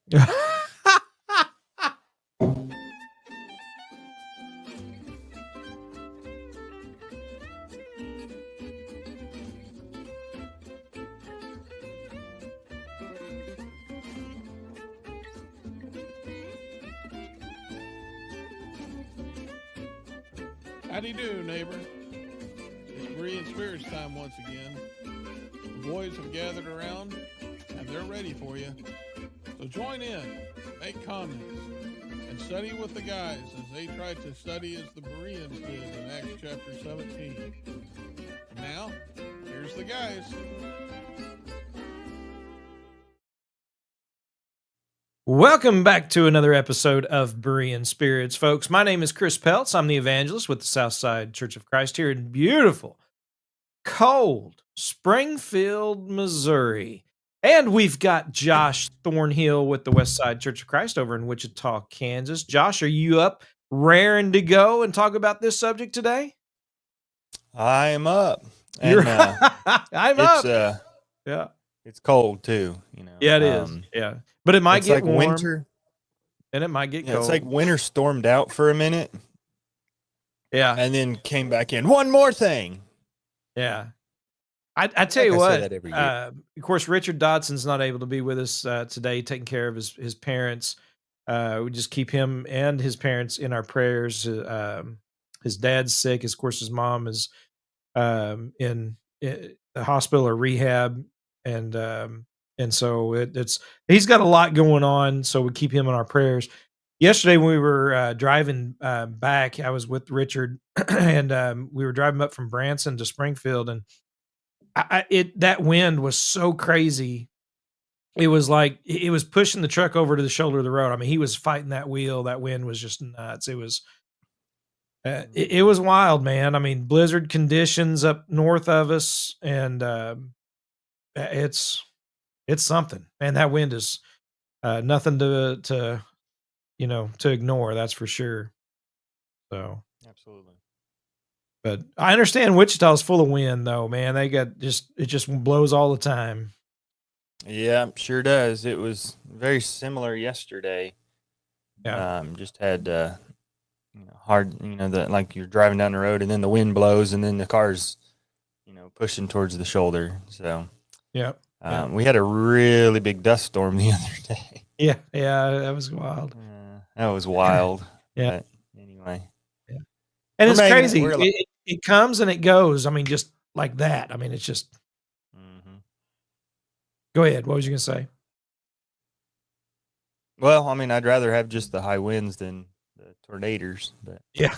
Howdy do, neighbor. It's Bree and Spirits time once again. The boys have gathered around and they're ready for you. So join in, make comments, and study with the guys as they try to study as the Bereans did in Acts chapter 17. And now, here's the guys. Welcome back to another episode of Berean Spirits, folks. My name is Chris Peltz. I'm the evangelist with the Southside Church of Christ here in beautiful, cold Springfield, Missouri. And we've got Josh Thornhill with the Westside Church of Christ over in Wichita, Kansas. Josh, are you up, raring to go and talk about this subject today? I am up. You're And, I'm up. Yeah. It's cold too, you know. Yeah, it is. Yeah. But it might it's get like warm, winter. and it might get Yeah, cold. it's like winter stormed out for a minute. Yeah. And then came back in. One more thing. Yeah. I tell you I say what, that every year. of course, Richard Dodson's not able to be with us today, taking care of his parents. We just keep him and his parents in our prayers. His dad's sick. Of course, his mom is in the hospital or rehab. And so it's he's got a lot going on. So we keep him in our prayers. Yesterday, when we were driving back, I was with Richard and we were driving up from Branson to Springfield, and that wind was so crazy. It was like it was pushing the truck over to the shoulder of the road. I mean, he was fighting that wheel. That wind was just nuts. It was it was wild, man. I mean, blizzard conditions up north of us, and it's something. And that wind is nothing to ignore. That's for sure. So Absolutely. but I understand Wichita's full of wind, though, man. They got it just blows all the time. Yeah, sure does. It was very similar yesterday. Yeah. Just had hard, that like you're driving down the road and then the wind blows and then the car's, pushing towards the shoulder. So Yeah. we had a really big dust storm the other day. Yeah. That was wild. That was wild. Yeah. But anyway. Yeah. And it's We're crazy. making it. It comes and it goes. I mean, just like that. I mean, it's just. Mhm. Go ahead. What was you gonna say? Well, I mean, I'd rather have just the high winds than the tornadoes, but Yeah,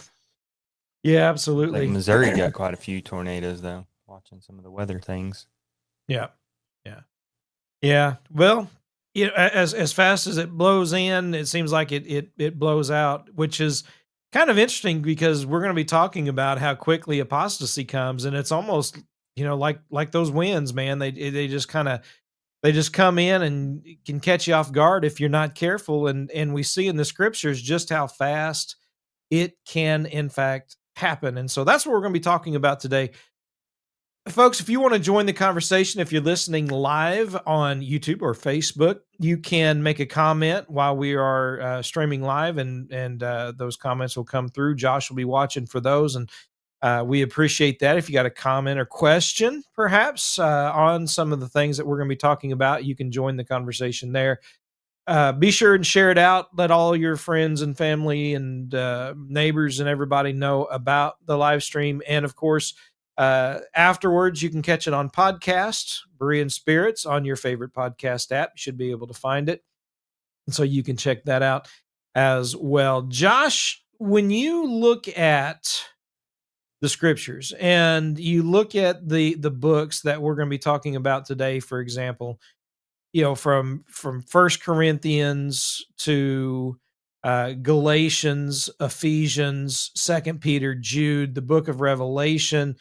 absolutely. like Missouri got quite a few tornadoes though. Watching some of the weather things. Yeah. Well, as fast as it blows in, it seems like it blows out, which is kind of interesting because we're going to be talking about how quickly apostasy comes, and it's almost like those winds, man. They just come in and can catch you off guard if you're not careful, and we see in the scriptures just how fast it can in fact happen, and so that's what we're going to be talking about today. Folks, if you want to join the conversation, if you're listening live on YouTube or Facebook, you can make a comment while we are streaming live, and those comments will come through. Josh will be watching for those, and we appreciate that. If you got a comment or question, perhaps on some of the things that we're going to be talking about, you can join the conversation there. Be sure and share it out. Let all your friends and family and neighbors and everybody know about the live stream. And of course, afterwards, you can catch it on podcast, Berean Spirits, on your favorite podcast app. You should be able to find it. And so you can check that out as well. Josh, when you look at the scriptures and you look at the books that we're going to be talking about today, for example, from 1 Corinthians to Galatians, Ephesians, 2 Peter, Jude, the book of Revelation,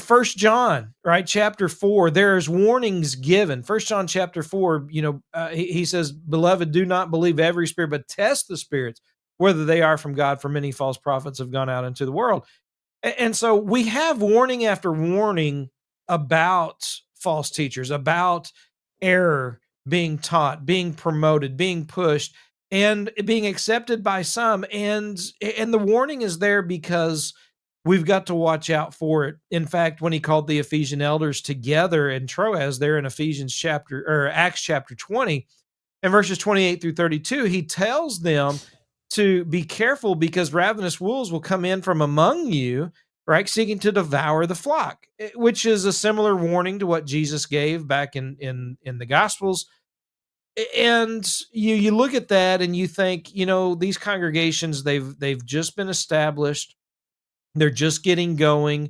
1 John, right? Chapter 4, there's warnings given. 1 John chapter 4, he says, "Beloved, do not believe every spirit, but test the spirits, whether they are from God, for many false prophets have gone out into the world." And so we have warning after warning about false teachers, about error, being taught, being promoted, being pushed, and being accepted by some. And the warning is there because we've got to watch out for it. In fact, when he called the Ephesian elders together in Troas, there in Ephesians chapter or Acts chapter 20, in verses 28 through 32, he tells them to be careful because ravenous wolves will come in from among you, right, seeking to devour the flock, which is a similar warning to what Jesus gave back in the Gospels. And you look at that and you think, these congregations, they've just been established, they're just getting going,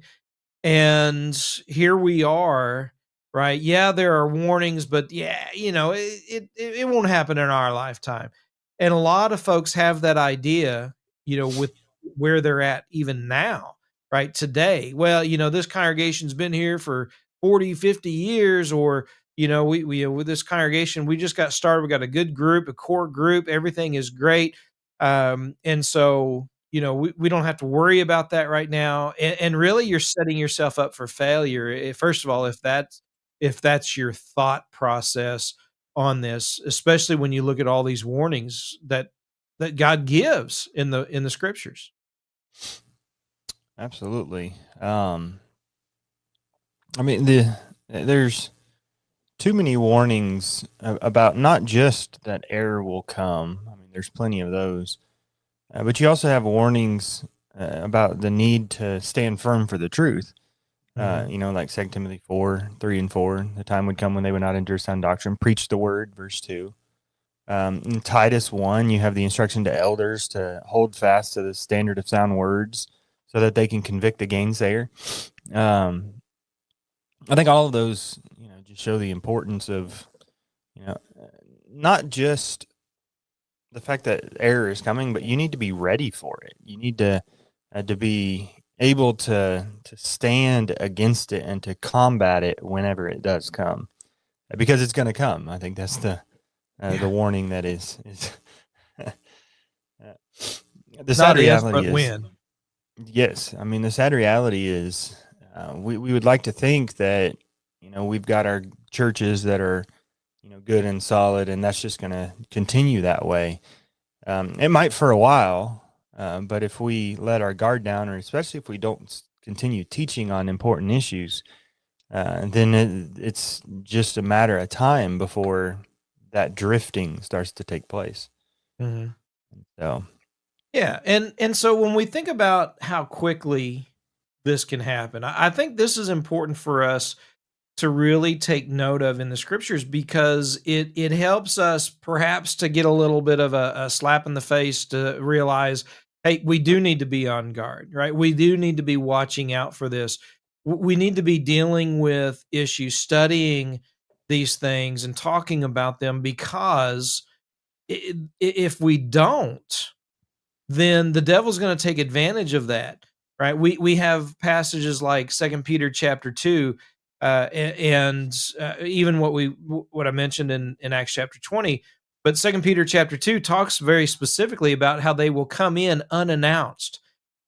and here we are, right? Yeah, there are warnings, but yeah, it won't happen in our lifetime. And a lot of folks have that idea, with where they're at even now, right? Today. Well, this congregation's been here for 40, 50 years, or, we with this congregation, we just got started. We got a good group, a core group, everything is great. And so we don't have to worry about that right now. And really, you're setting yourself up for failure. First of all, if that's your thought process on this, especially when you look at all these warnings that God gives in the scriptures. Absolutely. I mean, there's too many warnings about not just that error will come. I mean, there's plenty of those, but you also have warnings about the need to stand firm for the truth. Like 2 Timothy 4:3-4, the time would come when they would not endure sound doctrine, preach the word, verse 2. In Titus 1, you have the instruction to elders to hold fast to the standard of sound words so that they can convict the gainsayer. I think all of those, just show the importance of, not just the fact that error is coming, but you need to be ready for it. You need to be able to stand against it and to combat it whenever it does come, because it's going to come. I think that's the warning that is the sad reality is when. Yes, I mean the sad reality is we would like to think that we've got our churches that are good and solid, and that's just going to continue that way. It might for a while, but if we let our guard down, or especially if we don't continue teaching on important issues, then it's just a matter of time before that drifting starts to take place. Mm-hmm. So, yeah, and so when we think about how quickly this can happen, I think this is important for us to really take note of in the scriptures, because it helps us perhaps to get a little bit of a slap in the face to realize, hey, we do need to be on guard, right? We do need to be watching out for this. We need to be dealing with issues, studying these things and talking about them, because if we don't, then the devil's going to take advantage of that, right? We have passages like 2 Peter chapter 2, and even what I mentioned in Acts chapter 20, but 2 Peter chapter 2 talks very specifically about how they will come in unannounced,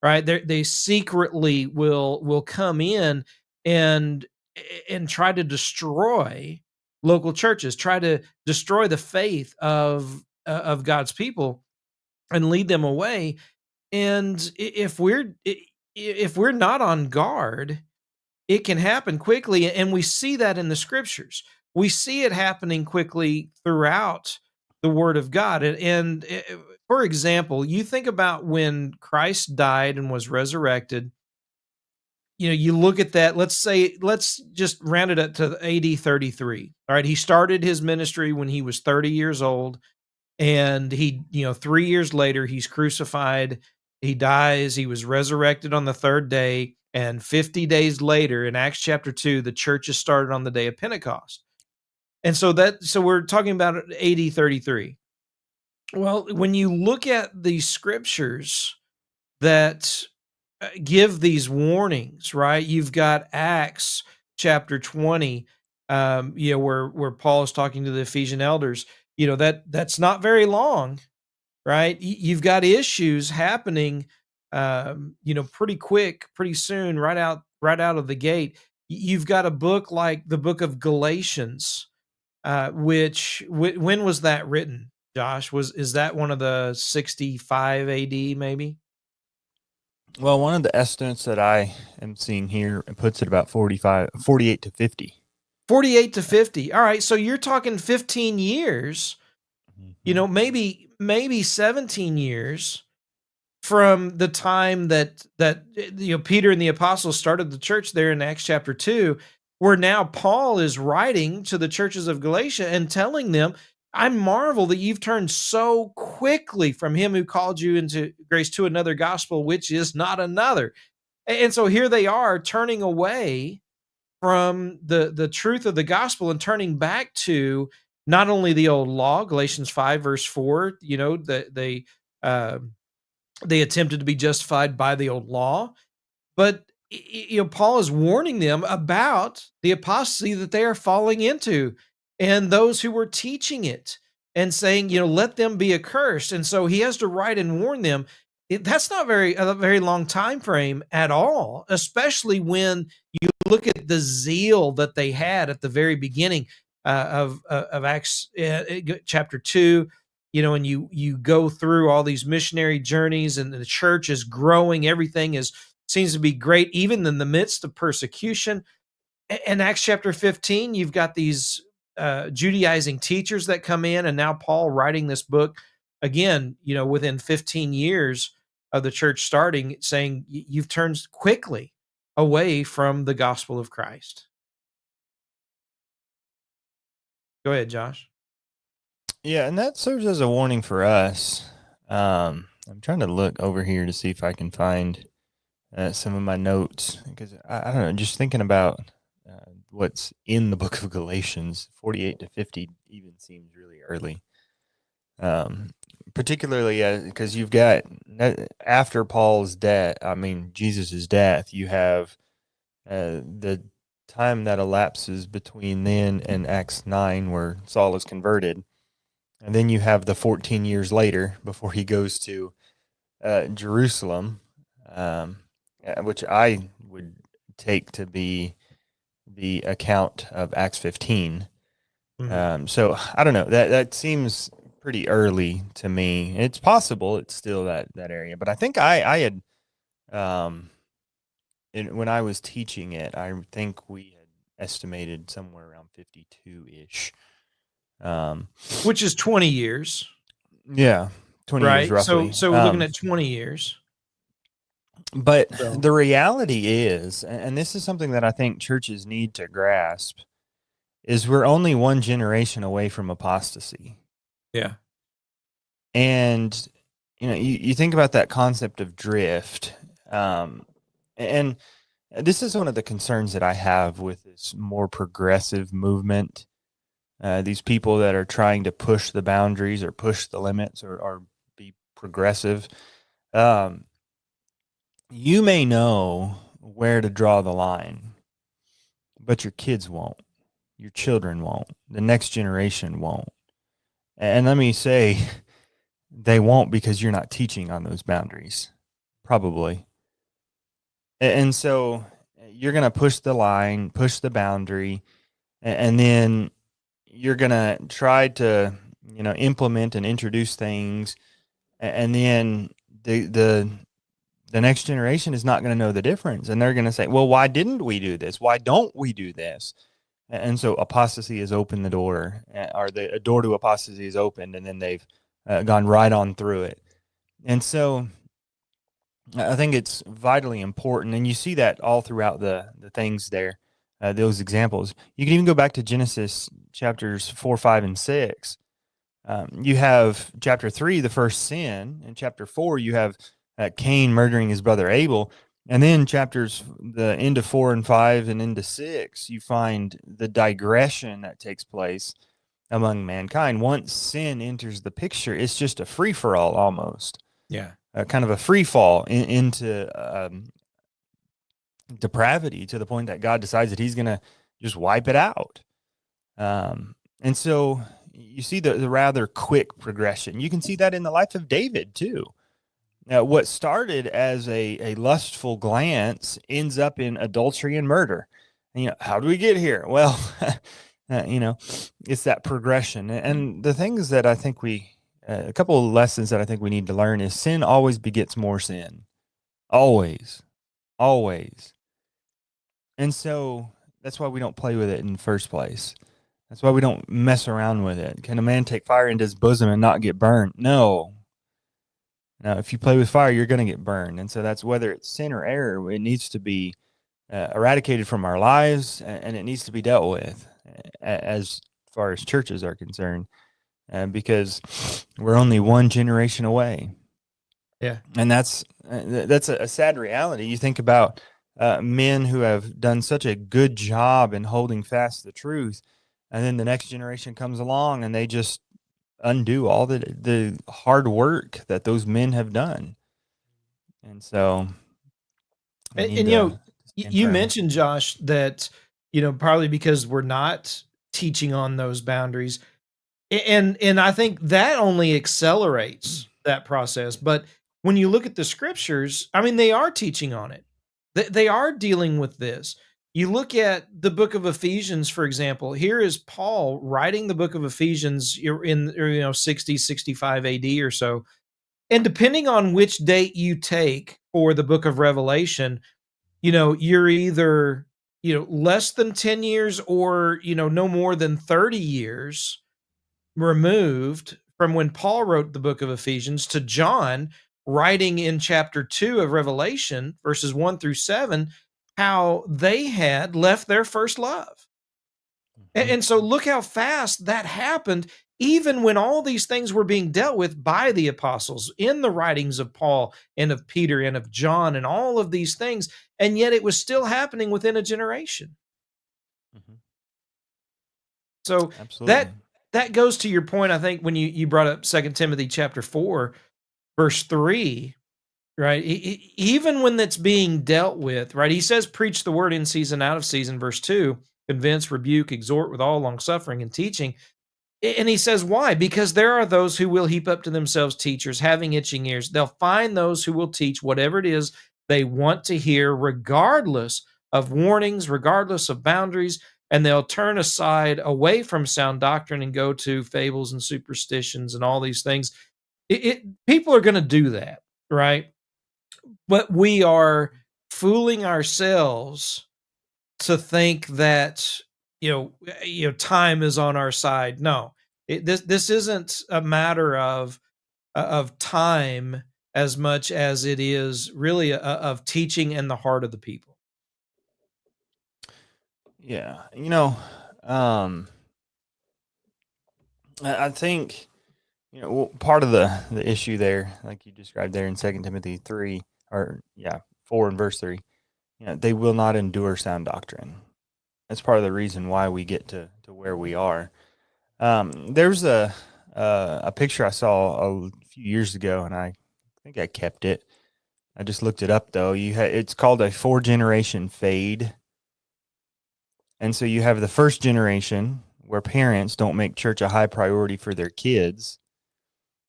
right? They secretly will come in and try to destroy local churches, try to destroy the faith of God's people and lead them away. And if we're not on guard, it can happen quickly, and we see that in the scriptures. We see it happening quickly throughout the Word of God. And for example, you think about when Christ died and was resurrected. You look at that. Let's just round it up to AD 33. All right, he started his ministry when he was 30 years old. And he, 3 years later, he's crucified, he dies, he was resurrected on the third day, and 50 days later, in Acts chapter 2, the church is started on the day of Pentecost. And so we're talking about AD 33. Well, when you look at these scriptures that give these warnings, right? You've got Acts chapter 20, where Paul is talking to the Ephesian elders. That's not very long, right? You've got issues happening, pretty quick, pretty soon, right out of the gate. You've got a book like the book of Galatians, when was that written, Josh? Is that one of the 65 AD maybe? Well, one of the estimates that I am seeing here puts it about 48 to 50. 48 to 50. All right, so you're talking 15 years, maybe 17 years from the time that Peter and the apostles started the church there in Acts chapter 2, where now Paul is writing to the churches of Galatia and telling them, I marvel that you've turned so quickly from him who called you into grace to another gospel, which is not another. And so here they are turning away from the truth of the gospel and turning back to not only the old law, Galatians 5 verse 4, that they attempted to be justified by the old law, but Paul is warning them about the apostasy that they are falling into, and those who were teaching it, and saying, let them be accursed. And so he has to write and warn them. That's not a very long time frame at all, especially when you look at the zeal that they had at the very beginning of Acts chapter 2. And you go through all these missionary journeys, and the church is growing. Everything seems to be great, even in the midst of persecution. In Acts chapter 15, you've got these Judaizing teachers that come in, and now Paul writing this book again, within 15 years of the church starting, saying you've turned quickly away from the gospel of Christ. Go ahead, Josh. Yeah, and that serves as a warning for us. I'm trying to look over here to see if I can find some of my notes, because I don't know, just thinking about what's in the book of Galatians, 48 to 50 even seems really early. Particularly because you've got, after Paul's death, Jesus' death, you have the time that elapses between then and Acts 9 where Saul is converted. And then you have the 14 years later before he goes to Jerusalem, which I would take to be the account of Acts 15. Mm-hmm. So I don't know, that seems pretty early to me. It's possible it's still that area, but I think I had, when I was teaching it, I think we had estimated somewhere around 52-ish. Which is 20 years. Yeah, 20 years roughly. So we're looking at 20 years. But the reality is, and this is something that I think churches need to grasp, is we're only one generation away from apostasy. Yeah. And, you think about that concept of drift. And this is one of the concerns that I have with this more progressive movement. These people that are trying to push the boundaries or push the limits or be progressive. You may know where to draw the line, but your kids won't. Your children won't. The next generation won't. And let me say, they won't because you're not teaching on those boundaries, probably. And so you're going to push the line, push the boundary, and then you're going to try to, implement and introduce things. And then the next generation is not going to know the difference. And they're going to say, well, why didn't we do this? Why don't we do this? And so apostasy has opened the door, or the door to apostasy is opened, and then they've gone right on through it. And so I think it's vitally important. And you see that all throughout the things there, those examples. You can even go back to Genesis chapters 4, 5, and 6. You have chapter 3, the first sin. In chapter 4, you have Cain murdering his brother Abel. And then the end of 4 and 5 and into 6, you find the digression that takes place among mankind. Once sin enters the picture, it's just a free-for-all almost. Yeah. Kind of a free fall into depravity, to the point that God decides that he's going to just wipe it out. And so you see the rather quick progression. You can see that in the life of David too. Now, what started as a lustful glance ends up in adultery and murder. And, how do we get here? Well, It's that progression. And the things that I think a couple of lessons that I think we need to learn is sin always begets more sin. Always. Always. And so that's why we don't play with it in the first place. That's why we don't mess around with it. Can a man take fire into his bosom and not get burned? No. Now, if you play with fire, you're going to get burned. And so that's whether it's sin or error, it needs to be eradicated from our lives, and it needs to be dealt with as far as churches are concerned, because we're only one generation away. Yeah. And that's a sad reality. You think about men who have done such a good job in holding fast the truth, and then the next generation comes along and they just undo all the hard work that those men have done. And so you mentioned, Josh, that partly because we're not teaching on those boundaries, and I think that only accelerates that process. But when you look at the scriptures, I mean, they are teaching on it. They are dealing with this. You look at the book of Ephesians, for example. Here is Paul writing the book of Ephesians in 60, 65 AD or so. And depending on which date you take for the book of Revelation, you're either, less than 10 years or, no more than 30 years removed from when Paul wrote the book of Ephesians to John writing in chapter 2 of Revelation, verses 1 through 7, how they had left their first love. And so look how fast that happened, even when all these things were being dealt with by the apostles in the writings of Paul and of Peter and of John and all of these things. And yet it was still happening within a generation. So absolutely. that goes to your point, I think, when you brought up 2 Timothy chapter 4, verse 3, right? Even when that's being dealt with, right? He says, preach the word in season, out of season, verse 2, convince, rebuke, exhort with all long-suffering and teaching. And he says, why? Because there are those who will heap up to themselves teachers having itching ears. They'll find those who will teach whatever it is they want to hear, regardless of warnings, regardless of boundaries, and they'll turn aside away from sound doctrine and go to fables and superstitions and all these things. People are going to do that, right? But we are fooling ourselves to think that time is on our side. No, this isn't a matter of time as much as it is really of teaching in the heart of the people. Yeah, I think part of the issue there, like you described there in 2 Timothy 3, 4 and verse 3, they will not endure sound doctrine. That's part of the reason why we get to where we are. There's a picture I saw a few years ago, and I think I kept it. I just looked it up though. It's called a 4-generation fade. And so you have the first generation where parents don't make church a high priority for their kids.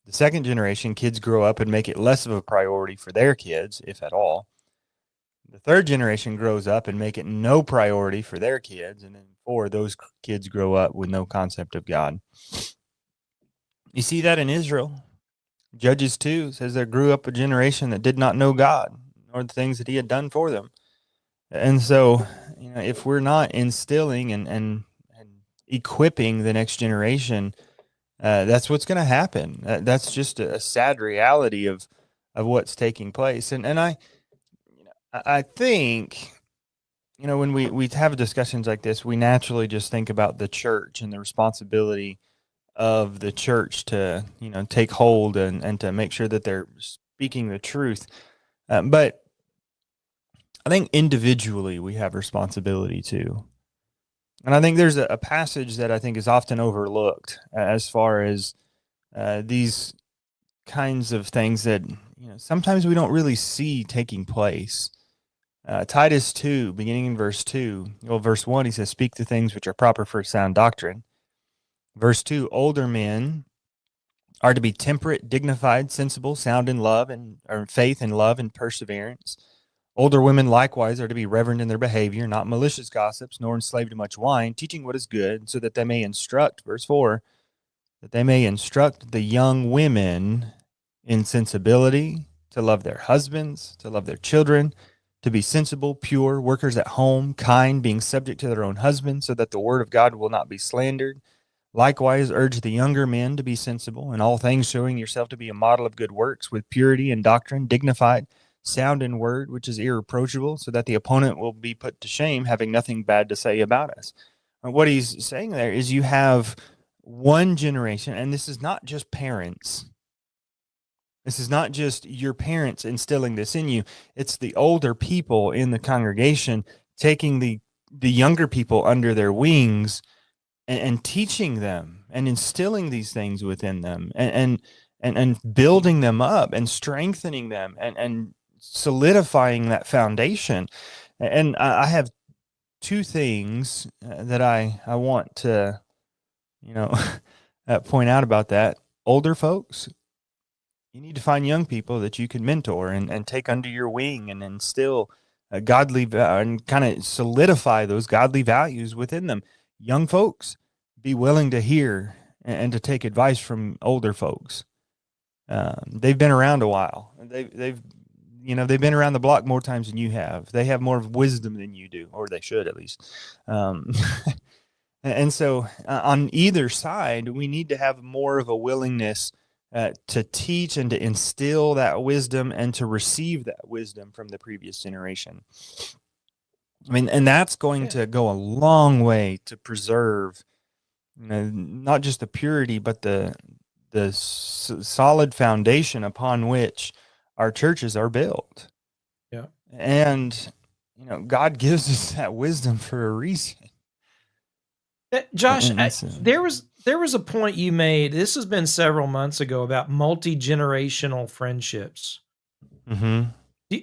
The second generation, kids grow up and make it less of a priority for their kids, if at all. The third generation grows up and make it no priority for their kids. And then 4, those kids grow up with no concept of God. You see that in Israel. Judges 2 says there grew up a generation that did not know God, nor the things that he had done for them. And so, if we're not instilling and equipping the next generation, that's what's going to happen. That's just a sad reality of what's taking place. And I think, when we have discussions like this, we naturally just think about the church and the responsibility of the church to, take hold and to make sure that they're speaking the truth. But I think individually we have responsibility too. And I think there's a passage that I think is often overlooked as far as these kinds of things that, sometimes we don't really see taking place. Titus 2, beginning in verse 2, verse 1, he says, speak the things which are proper for sound doctrine. Verse 2, older men are to be temperate, dignified, sensible, sound in love, and faith and love and perseverance. Older women likewise are to be reverent in their behavior, not malicious gossips, nor enslaved to much wine, teaching what is good, so that they may instruct, verse 4, that they may instruct the young women in sensibility, to love their husbands, to love their children, to be sensible, pure, workers at home, kind, being subject to their own husbands, so that the word of God will not be slandered. Likewise, urge the younger men to be sensible, in all things showing yourself to be a model of good works, with purity and doctrine, dignified, sound in word, which is irreproachable, so that the opponent will be put to shame, having nothing bad to say about us. And what he's saying there is you have one generation, and this is not just parents. This is not just your parents instilling this in you. It's the older people in the congregation taking the younger people under their wings and teaching them and instilling these things within them and building them up and strengthening them and solidifying that foundation. And I have two things that I want to, point out about that. Older folks, you need to find young people that you can mentor and take under your wing and instill a godly and kind of solidify those godly values within them. Young folks, be willing to hear and to take advice from older folks. They've been around a while. They've been around the block more times than you have. They have more wisdom than you do, or they should at least. And so on either side, we need to have more of a willingness to teach and to instill that wisdom and to receive that wisdom from the previous generation. I mean, and that's going to go a long way to preserve, not just the purity, but the solid foundation upon which our churches are built. Yeah. And, God gives us that wisdom for a reason. Josh, there was a point you made. This has been several months ago about multi-generational friendships. Mm-hmm.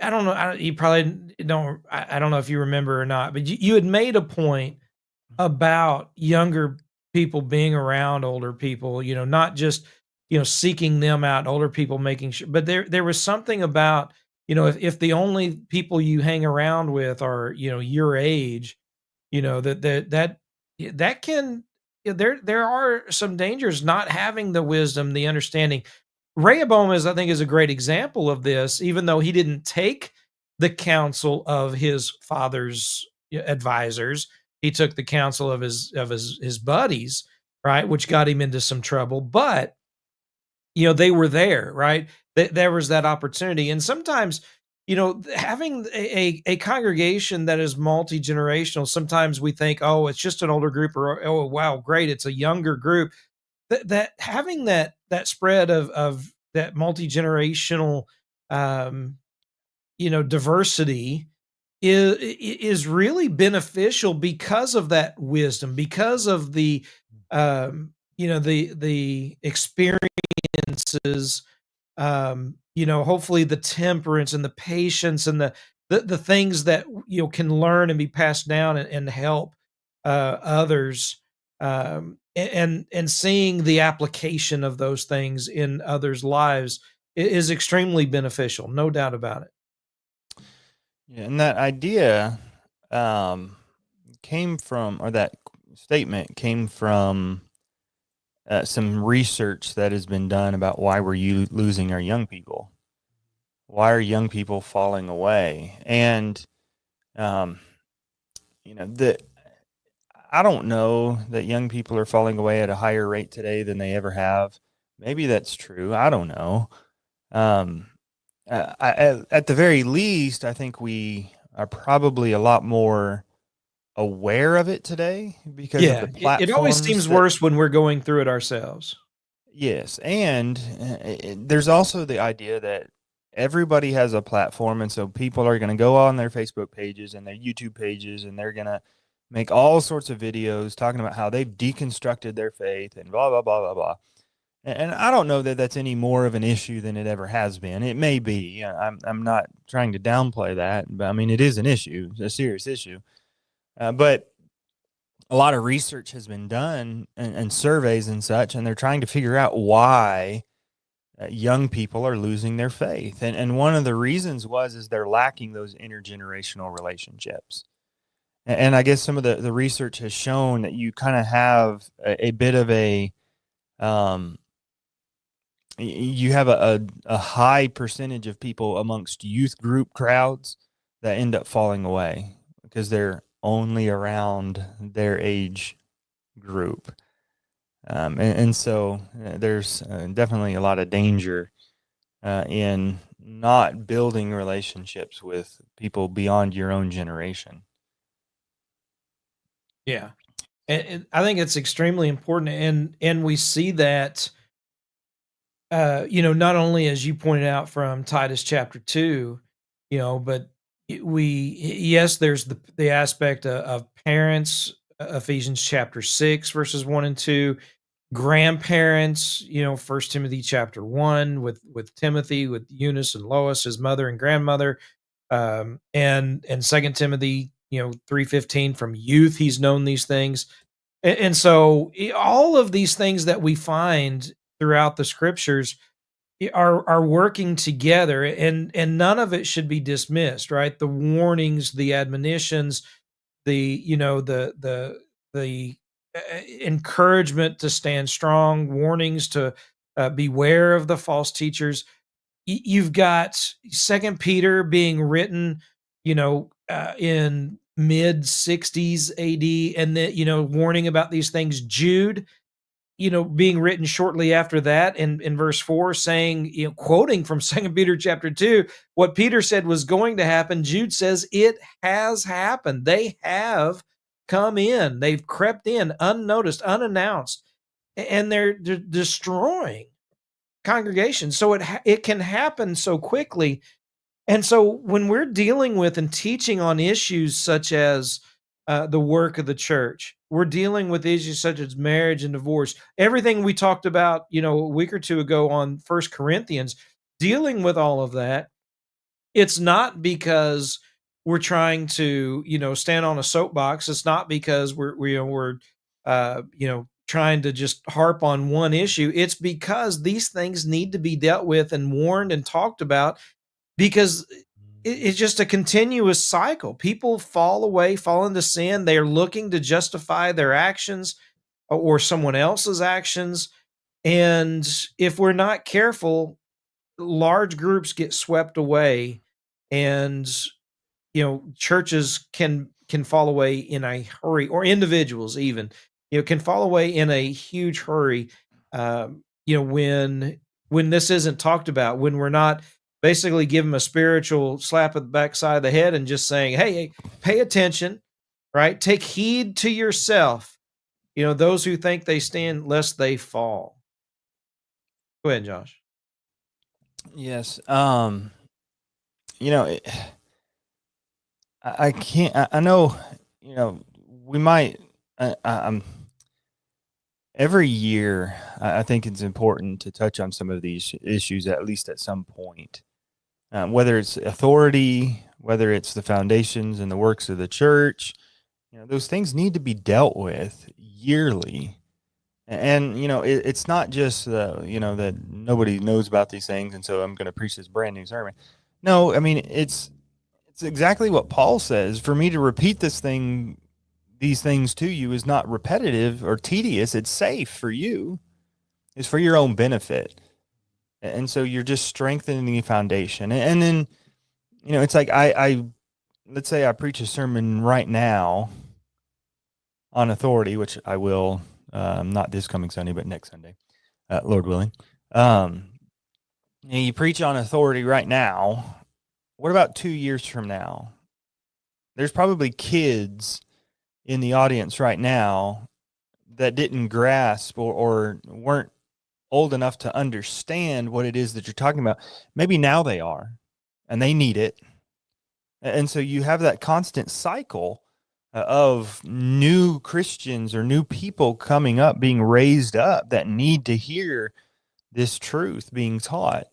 I don't know. You probably don't. I don't know if you remember or not, but you had made a point about younger people being around older people. Not just seeking them out. Older people making sure, but there was something about if the only people you hang around with are your age, that can there are some dangers not having the wisdom, the understanding. Rehoboam I think is a great example of this, even though he didn't take the counsel of his father's advisors. He took the counsel of his buddies, right, which got him into some trouble. But they were there, right? There was that opportunity, and sometimes having a congregation that is multi-generational, sometimes we think, oh, it's just an older group, or oh, wow, great, it's a younger group. That having that spread of that multi-generational diversity is really beneficial because of that wisdom, because of the the experiences, hopefully the temperance and the patience and the things that can learn and be passed down and help others, and seeing the application of those things in others' lives is extremely beneficial, no doubt about it. Yeah, and that idea came from, or that statement came from some research that has been done about why we're losing our young people. Why are young people falling away? And, I don't know that young people are falling away at a higher rate today than they ever have. Maybe that's true. I don't know. At the very least, I think we are probably a lot more aware of it today because of the platforms. It always seems worse when we're going through it ourselves. Yes, and there's also the idea that everybody has a platform, and so people are going to go on their Facebook pages and their YouTube pages, and they're going to make all sorts of videos talking about how they've deconstructed their faith and blah, blah, blah, blah, blah. And I don't know that that's any more of an issue than it ever has been. It may be. I'm not trying to downplay that, but I mean, it is an issue, a serious issue. But a lot of research has been done and surveys and such, and they're trying to figure out why young people are losing their faith, and one of the reasons is they're lacking those intergenerational relationships. And I guess some of the research has shown that you kind of have a bit of a you have a high percentage of people amongst youth group crowds that end up falling away because they're only around their age group. And so there's definitely a lot of danger in not building relationships with people beyond your own generation. Yeah. And I think it's extremely important. And we see that, not only as you pointed out from Titus chapter 2, but yes, there's the aspect of parents, Ephesians chapter 6, verses 1 and 2, grandparents, First Timothy chapter 1 with Timothy, with Eunice and Lois, his mother and grandmother, and Second Timothy, 3:15, from youth he's known these things. And so all of these things that we find throughout the scriptures are working together, and none of it should be dismissed, right? The warnings, the admonitions, the encouragement to stand strong, warnings to beware of the false teachers. You've got Second Peter being written, in mid 60s AD, and that warning about these things. Jude, being written shortly after that in verse 4, saying, quoting from Second Peter chapter 2, what Peter said was going to happen, Jude says it has happened. They have come in. They've crept in unnoticed, unannounced, and they're destroying congregations. So it can happen so quickly. And so when we're dealing with and teaching on issues such as the work of the church, we're dealing with issues such as marriage and divorce, everything we talked about, a week or two ago on First Corinthians, dealing with all of that, it's not because we're trying to, stand on a soapbox. It's not because we're trying to just harp on one issue. It's because these things need to be dealt with and warned and talked about, because it's just a continuous cycle. People fall away, fall into sin. They are looking to justify their actions or someone else's actions. And if we're not careful, large groups get swept away, and churches can fall away in a hurry, or individuals even can fall away in a huge hurry, when this isn't talked about, when we're not basically giving them a spiritual slap at the backside of the head and just saying, hey, pay attention, right? Take heed to yourself, those who think they stand lest they fall. Go ahead, Josh. Yes. I can't. I know. We might. Every year, I think it's important to touch on some of these issues, at least at some point. Whether it's authority, whether it's the foundations and the works of the church, those things need to be dealt with yearly. And it's not just that nobody knows about these things, and so I'm going to preach this brand new sermon. No, I mean it's exactly what Paul says. For me to repeat these things to you is not repetitive or tedious. It's safe for you. It's for your own benefit. And so you're just strengthening the foundation. And then, it's like I let's say I preach a sermon right now on authority, which I will, not this coming Sunday, but next Sunday, Lord willing. You preach on authority right now. What about 2 years from now? There's probably kids in the audience right now that didn't grasp or weren't old enough to understand what it is that you're talking about. Maybe now they are, and they need it. And so you have that constant cycle of new Christians or new people coming up, being raised up, that need to hear this truth being taught.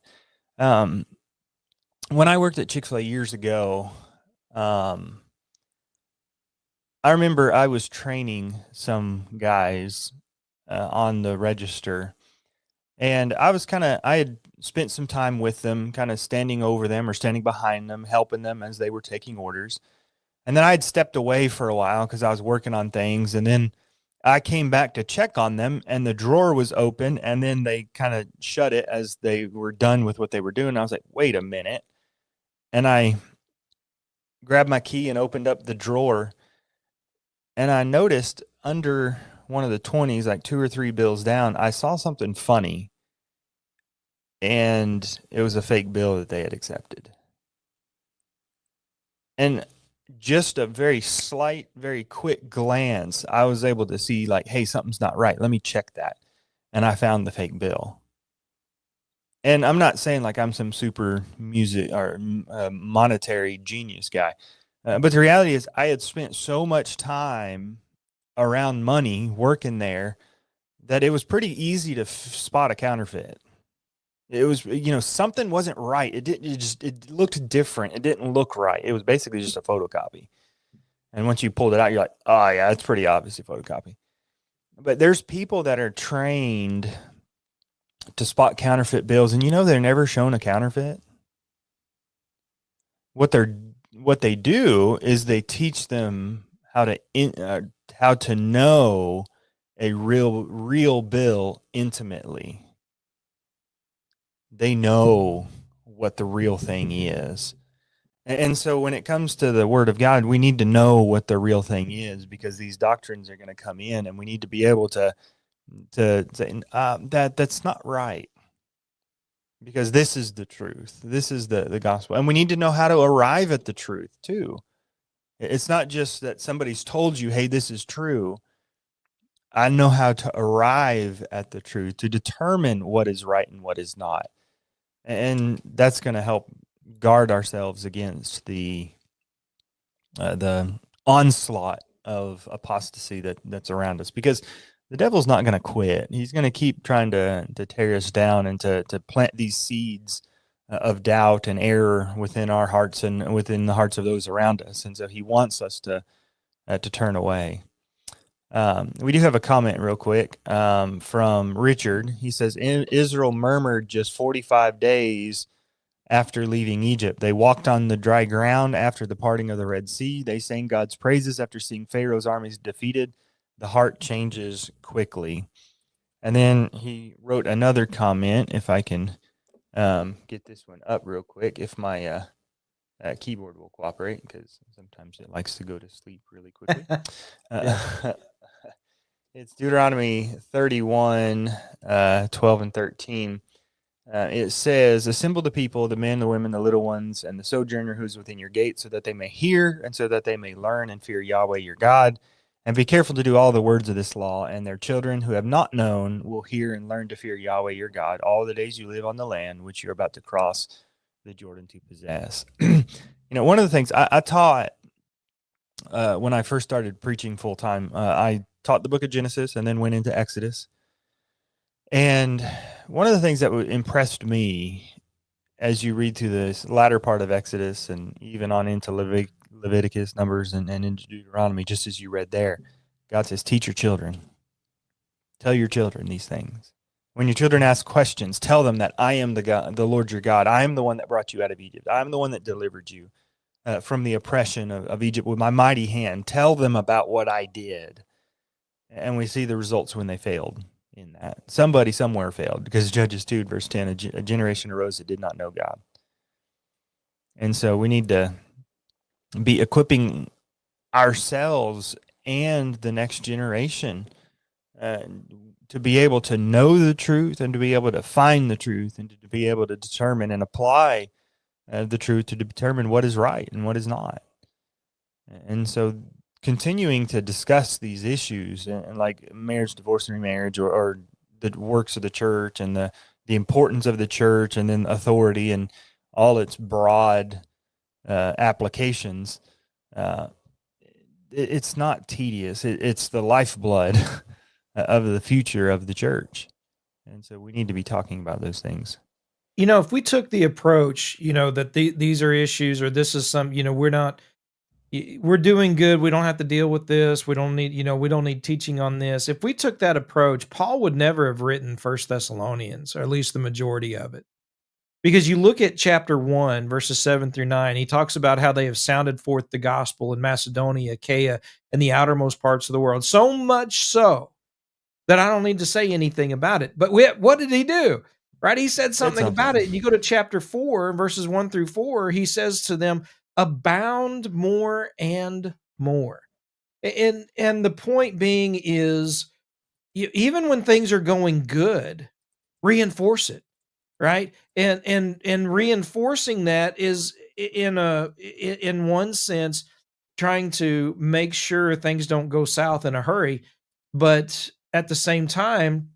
When I worked at Chick-fil-A years ago, I remember I was training some guys on the register, and I had spent some time with them, kind of standing over them or standing behind them, helping them as they were taking orders. And then I had stepped away for a while because I was working on things. And then I came back to check on them, and the drawer was open, and then they kind of shut it as they were done with what they were doing. I was like, wait a minute. And I grabbed my key and opened up the drawer, and I noticed under one of the 20s, like 2 or 3 bills down, I saw something funny. And it was a fake bill that they had accepted. And just a very slight, very quick glance, I was able to see, like, hey, something's not right. Let me check that. And I found the fake bill. And I'm not saying like I'm some super music or monetary genius guy. But the reality is I had spent so much time around money working there that it was pretty easy to spot a counterfeit. It was, something wasn't right. It looked different. It didn't look right. It was basically just a photocopy. And once you pulled it out, you're like, oh yeah, it's pretty obviously photocopy. But there's people that are trained to spot counterfeit bills, and they're never shown a counterfeit. What they do is they teach them how to know a real bill intimately. They know what the real thing is. And so when it comes to the Word of God, we need to know what the real thing is, because these doctrines are going to come in, and we need to be able to say that's not right, because this is the truth. This is the gospel. And we need to know how to arrive at the truth too. It's not just that somebody's told you, hey, this is true. I know how to arrive at the truth, to determine what is right and what is not. And that's going to help guard ourselves against the onslaught of apostasy that's around us, because the devil's not going to quit. He's going to keep trying to tear us down and to plant these seeds of doubt and error within our hearts and within the hearts of those around us. And so he wants us to turn away. We do have a comment real quick from Richard. He says, Israel murmured just 45 days after leaving Egypt. They walked on the dry ground after the parting of the Red Sea. They sang God's praises after seeing Pharaoh's armies defeated. The heart changes quickly. And then he wrote another comment, if I can get this one up real quick, if my keyboard will cooperate, because sometimes it likes to go to sleep really quickly. It's Deuteronomy 31, 12 and 13. It says, assemble the people, the men, the women, the little ones, and the sojourner who is within your gate, so that they may hear, and so that they may learn and fear Yahweh your God, and be careful to do all the words of this law, and their children who have not known will hear and learn to fear Yahweh your God all the days you live on the land which you're about to cross the Jordan to possess. One of the things I taught when I first started preaching full time, I taught the book of Genesis and then went into Exodus. And one of the things that impressed me as you read through this latter part of Exodus and even on into Leviticus, Numbers, and into Deuteronomy, just as you read there, God says, teach your children. Tell your children these things. When your children ask questions, tell them that I am the Lord your God. I am the one that brought you out of Egypt. I am the one that delivered you from the oppression of Egypt with my mighty hand. Tell them about what I did. And we see the results when they failed in that. Somebody somewhere failed, because Judges 2, verse 10, a generation arose that did not know God. And so we need to be equipping ourselves and the next generation to be able to know the truth and to be able to find the truth and to be able to determine and apply the truth to determine what is right and what is not. And so continuing to discuss these issues and like marriage, divorce, and remarriage, or the works of the church and the importance of the church, and then authority and all its broad applications, it's not tedious. It's the lifeblood of the future of the church. And so we need to be talking about those things. If we took the approach, that these are issues, or this is some, we're doing good, we don't have to deal with this, we don't need teaching on this. If we took that approach, Paul would never have written 1 Thessalonians, or at least the majority of it. Because you look at chapter 1, verses 7 through 9, he talks about how they have sounded forth the gospel in Macedonia, Achaia, and the outermost parts of the world. So much so that I don't need to say anything about it. But what did he do? Right? He said something about it. And you go to chapter 4, verses 1 through 4, he says to them, abound more and more. And the point being is, even when things are going good, reinforce it, right? And reinforcing that is in one sense trying to make sure things don't go south in a hurry, but at the same time,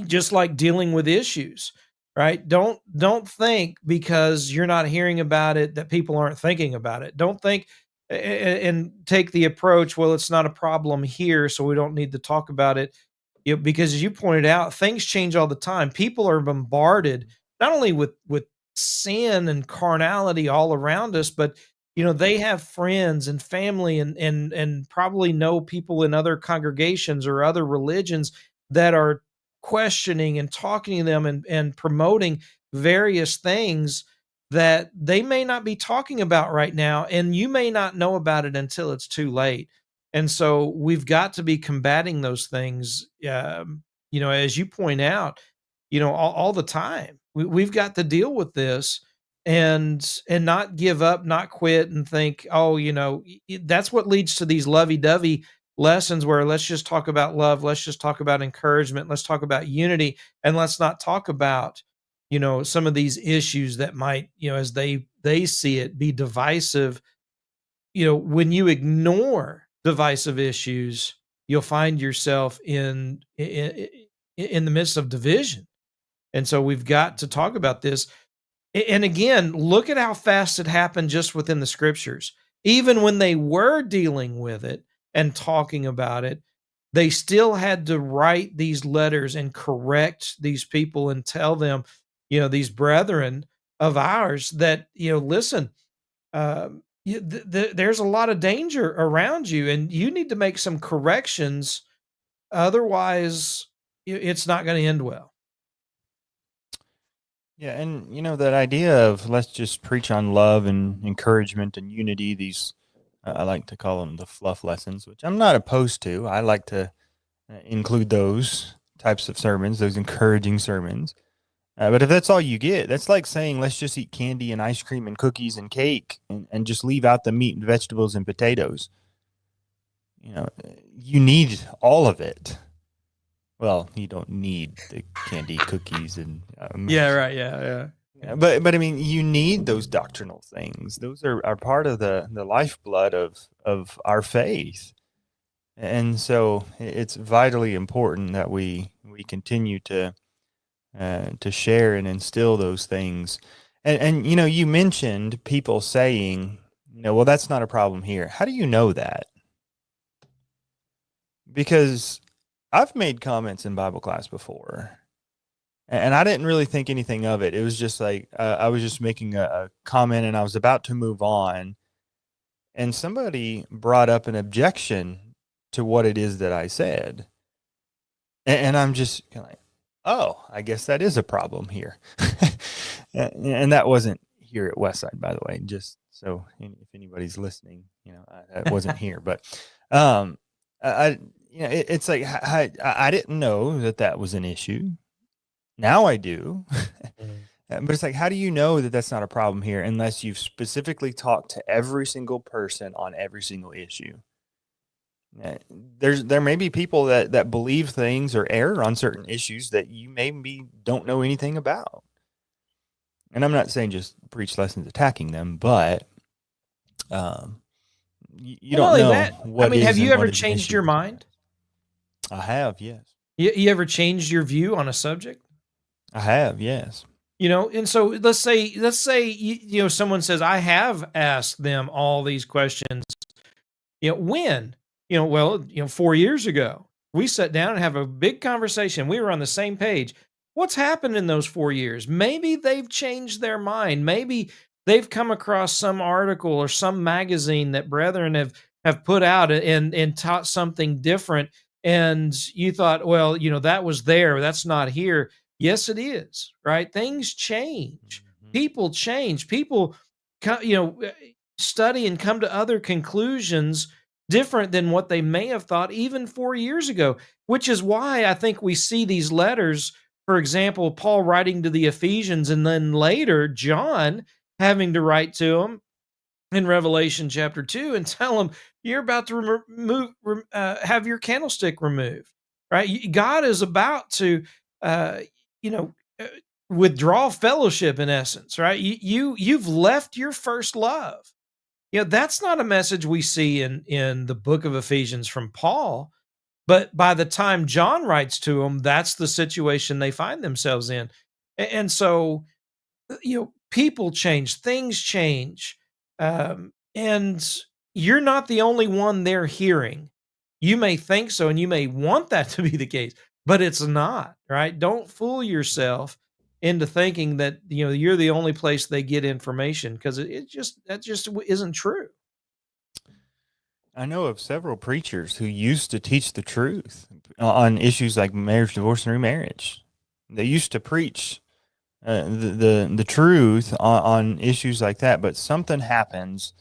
just like dealing with issues, right? Don't think because you're not hearing about it that people aren't thinking about it. Don't think and take the approach, well, it's not a problem here, so we don't need to talk about it. Because as you pointed out, things change all the time. People are bombarded not only with sin and carnality all around us, but they have friends and family and probably know people in other congregations or other religions that are questioning and talking to them and promoting various things that they may not be talking about right now, and you may not know about it until it's too late. And so we've got to be combating those things, as you point out, all the time. We've got to deal with this and not give up, not quit, and think, oh, that's what leads to these lovey-dovey lessons where let's just talk about love, let's just talk about encouragement, let's talk about unity, and let's not talk about some of these issues that might, as they see it, be divisive. When you ignore divisive issues, you'll find yourself in the midst of division. And so we've got to talk about this. And again, look at how fast it happened just within the scriptures. Even when they were dealing with it and talking about it, they still had to write these letters and correct these people and tell them, these brethren of ours that, listen, there's a lot of danger around you and you need to make some corrections. Otherwise, it's not going to end well. Yeah, and that idea of let's just preach on love and encouragement and unity, these I like to call them the fluff lessons, which I'm not opposed to. I like to include those types of sermons, those encouraging sermons. But if that's all you get, that's like saying let's just eat candy and ice cream and cookies and cake and just leave out the meat and vegetables and potatoes. You need all of it. Well, you don't need the candy, cookies, and yeah, right, yeah. But I mean, you need those doctrinal things. Those are part of the lifeblood of our faith, and so it's vitally important that we continue to share and instill those things. And you mentioned people saying, well, that's not a problem here. How do you know that? Because I've made comments in Bible class before, and I didn't really think anything of it. It was just like I was just making a comment, and I was about to move on, and somebody brought up an objection to what it is that I said, and I'm just kind of like, oh, I guess that is a problem here, and that wasn't here at Westside, by the way. Just so if anybody's listening, I wasn't here, but it's like I didn't know that was an issue. Now I do. But it's like, how do you know that that's not a problem here unless you've specifically talked to every single person on every single issue? There may be people that believe things or err on certain issues that you maybe don't know anything about. And I'm not saying just preach lessons attacking them, but you don't know what have you ever changed your mind? I have, yes. You ever changed your view on a subject? I have, yes. And so let's say someone says, I have asked them all these questions. When? 4 years ago, we sat down and have a big conversation. We were on the same page. What's happened in those 4 years? Maybe they've changed their mind. Maybe they've come across some article or some magazine that brethren have put out and taught something different. And you thought, well, that was there. That's not here. Yes, it is, right? Things change. Mhm. People change. People, you know, study and come to other conclusions different than what they may have thought even 4 years ago, which is why I think we see these letters, for example, Paul writing to the Ephesians and then later John having to write to them in Revelation chapter 2 and tell them you're about to have your candlestick removed, right? God is about to, uh, you know, uh, withdraw fellowship in essence, right? You've left your first love. You know, that's not a message we see in the book of Ephesians from Paul, but by the time John writes to them, that's the situation they find themselves in. And so people change, things change, and you're not the only one they're hearing. You may think so, and you may want that to be the case, but it's not, right? Don't fool yourself into thinking that you're the only place they get information because that just isn't true. I know of several preachers who used to teach the truth on issues like marriage, divorce, and remarriage. They used to preach the truth on issues like that, but something happens,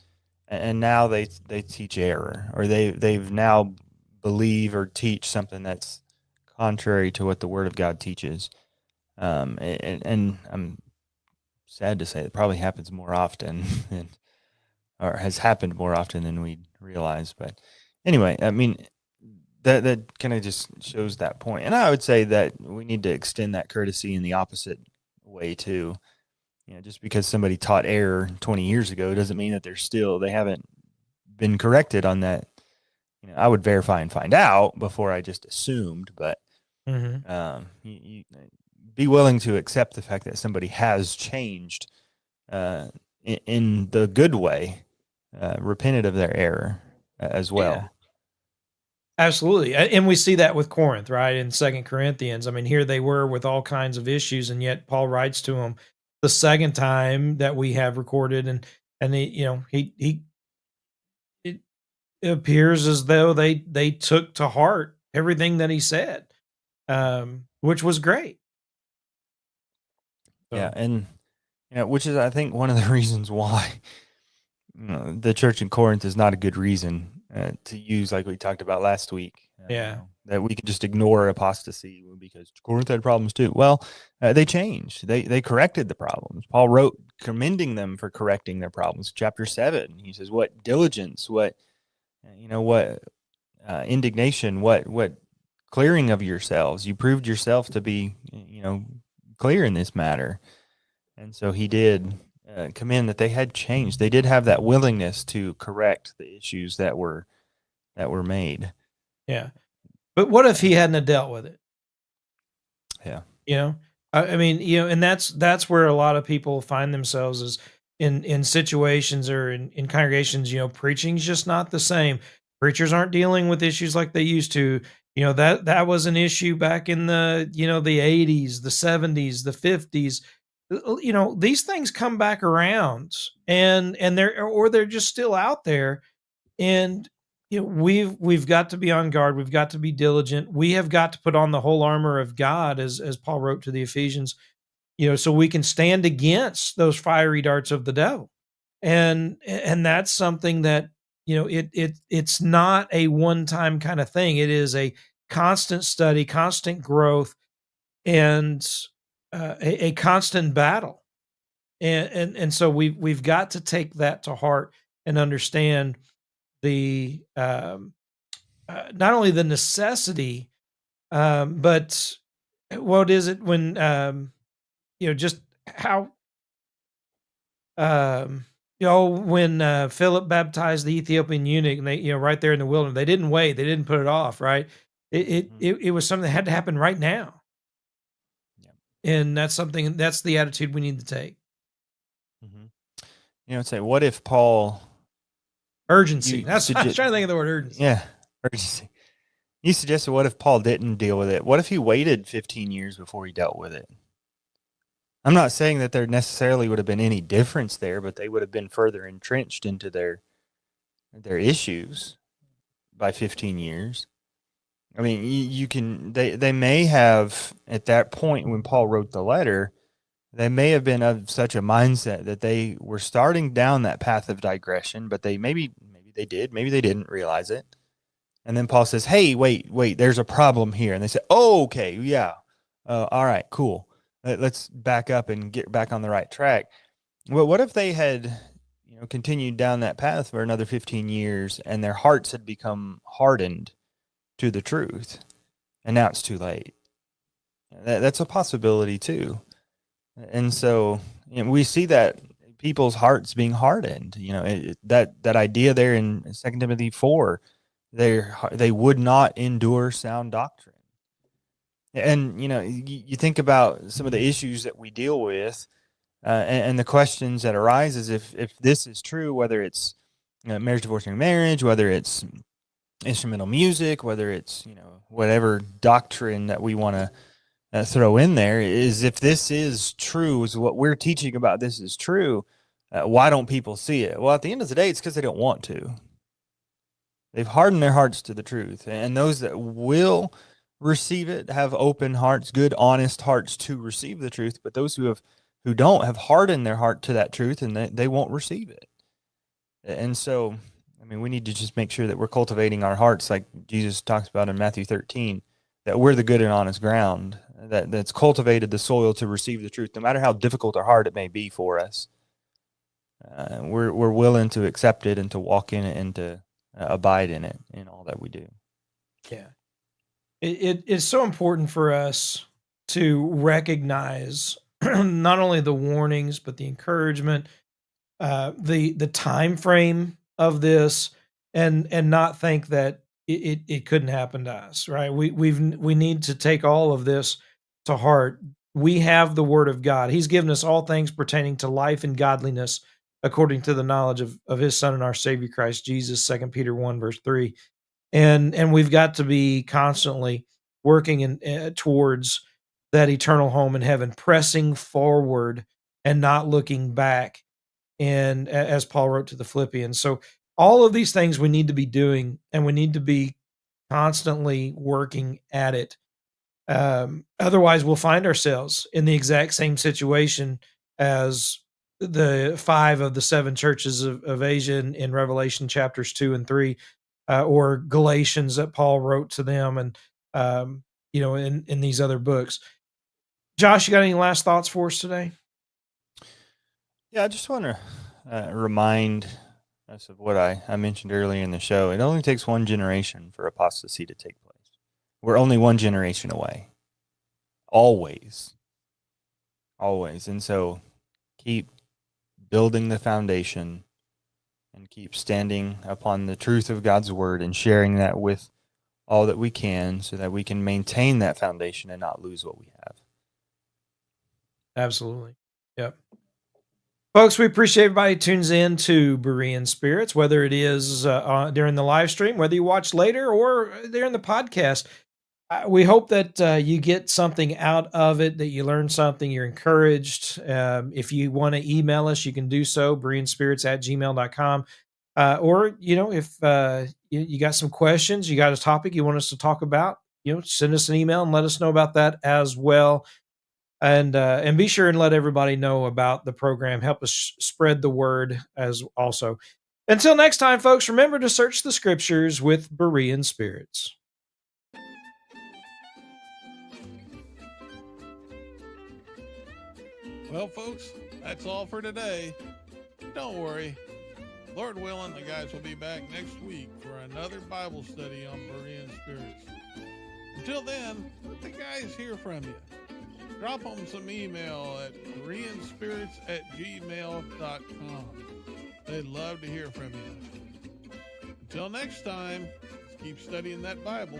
and now they teach error, or they've now believe or teach something that's contrary to what the Word of God teaches. And I'm sad to say it probably happens more often than, or has happened more often than we realize. But anyway, I mean, that kind of just shows that point. And I would say that we need to extend that courtesy in the opposite way too. Just because somebody taught error 20 years ago doesn't mean that they haven't been corrected on that. I would verify and find out before I just assumed, but you be willing to accept the fact that somebody has changed in the good way, repented of their error as well. Yeah. Absolutely. And we see that with Corinth, right? In Second Corinthians. I mean, here they were with all kinds of issues, and yet Paul writes to them the second time that we have recorded, and he it appears as though they took to heart everything that he said, which was great. Yeah, and which is, I think, one of the reasons why the church in Corinth is not a good reason to use, like we talked about last week. Yeah. That we could just ignore apostasy because Corinth had problems too. Well, they changed. They corrected the problems. Paul wrote commending them for correcting their problems. Chapter 7, he says, "What diligence, what indignation, what clearing of yourselves. You proved yourself to be, clear in this matter." And so he did commend that they had changed. They did have that willingness to correct the issues that were made. Yeah. But what if he hadn't have dealt with it? Yeah. I mean, and that's where a lot of people find themselves is in situations or in congregations, preaching's just not the same. Preachers aren't dealing with issues like they used to. That was an issue back in the 80s, the 70s, the 50s. These things come back around and they're just still out there. And we've got to be on guard. We've got to be diligent. We have got to put on the whole armor of God, as Paul wrote to the Ephesians, so we can stand against those fiery darts of the devil. And that's something that it's not a one-time kind of thing. It is a constant study, constant growth, and a constant battle. And so we've got to take that to heart and understand the not only the necessity, but what is it when just how when Philip baptized the Ethiopian eunuch, and they right there in the wilderness, they didn't wait, they didn't put it off, right? It was something that had to happen right now, and that's the attitude we need to take. Say, what if Paul urgency? I was trying to think of the word urgency. Yeah, urgency. You suggested, what if Paul didn't deal with it? What if he waited 15 years before he dealt with it? I'm not saying that there necessarily would have been any difference there, but they would have been further entrenched into their issues by 15 years. I mean, you can, they may have, at that point when Paul wrote the letter, they may have been of such a mindset that they were starting down that path of digression, but maybe they did, maybe they didn't realize it. And then Paul says, "Hey, wait, there's a problem here." And they say, "Oh, okay, yeah, all right, cool. Let's back up and get back on the right track." Well, what if they had, continued down that path for another 15 years and their hearts had become hardened to the truth, and now it's too late? That's a possibility too. And so, we see that people's hearts being hardened. That idea there in 2 Timothy 4, they would not endure sound doctrine. And you think about some of the issues that we deal with, and the questions that arise is if this is true, whether it's marriage, divorce, remarriage, whether it's instrumental music, whether it's whatever doctrine that we want to throw in there, is if this is true, is what we're teaching about this is true, why don't people see it? Well, at the end of the day, it's because they don't want to. They've hardened their hearts to the truth, and those that will receive it have open hearts, good, honest hearts to receive the truth. But those who don't have hardened their heart to that truth, and they won't receive it. And so, I mean, we need to just make sure that we're cultivating our hearts, like Jesus talks about in Matthew 13, that we're the good and honest ground that's cultivated the soil to receive the truth, no matter how difficult or hard it may be for us. We're willing to accept it and to walk in it and to abide in it in all that we do. Yeah. It's so important for us to recognize not only the warnings, but the encouragement, the time frame of this, and not think that it couldn't happen to us, right? We need to take all of this to heart. We have the word of God. He's given us all things pertaining to life and godliness according to the knowledge of his son and our Savior Christ Jesus, 2 Peter 1 verse 3. And we've got to be constantly working towards that eternal home in heaven, pressing forward and not looking back. And as Paul wrote to the Philippians, so all of these things we need to be doing, and we need to be constantly working at it. Otherwise, we'll find ourselves in the exact same situation as the 5 of the 7 churches of Asia in Revelation chapters 2 and 3, or Galatians that Paul wrote to them, and in these other books. Josh, you got any last thoughts for us today? Yeah, I just want to remind us of what I mentioned earlier in the show. It only takes one generation for apostasy to take place. We're only one generation away. Always. And so keep building the foundation and keep standing upon the truth of God's word and sharing that with all that we can, so that we can maintain that foundation and not lose what we have. Absolutely. Yep. Folks, we appreciate everybody who tunes in to Berean Spirits, whether it is during the live stream, whether you watch later, or during the podcast. We hope that you get something out of it, that you learn something, you're encouraged. If you want to email us, you can do so, bereanspirits@gmail.com. Or, if you got some questions, you got a topic you want us to talk about, send us an email and let us know about that as well. And be sure and let everybody know about the program. Help us spread the word as also. Until next time, folks, remember to search the scriptures with Berean Spirits. Well, folks, that's all for today. Don't worry. Lord willing, the guys will be back next week for another Bible study on Berean Spirits. Until then, let the guys hear from you. Drop them some email at bereanspirits@gmail.com. They'd love to hear from you. Until next time, let's keep studying that Bible.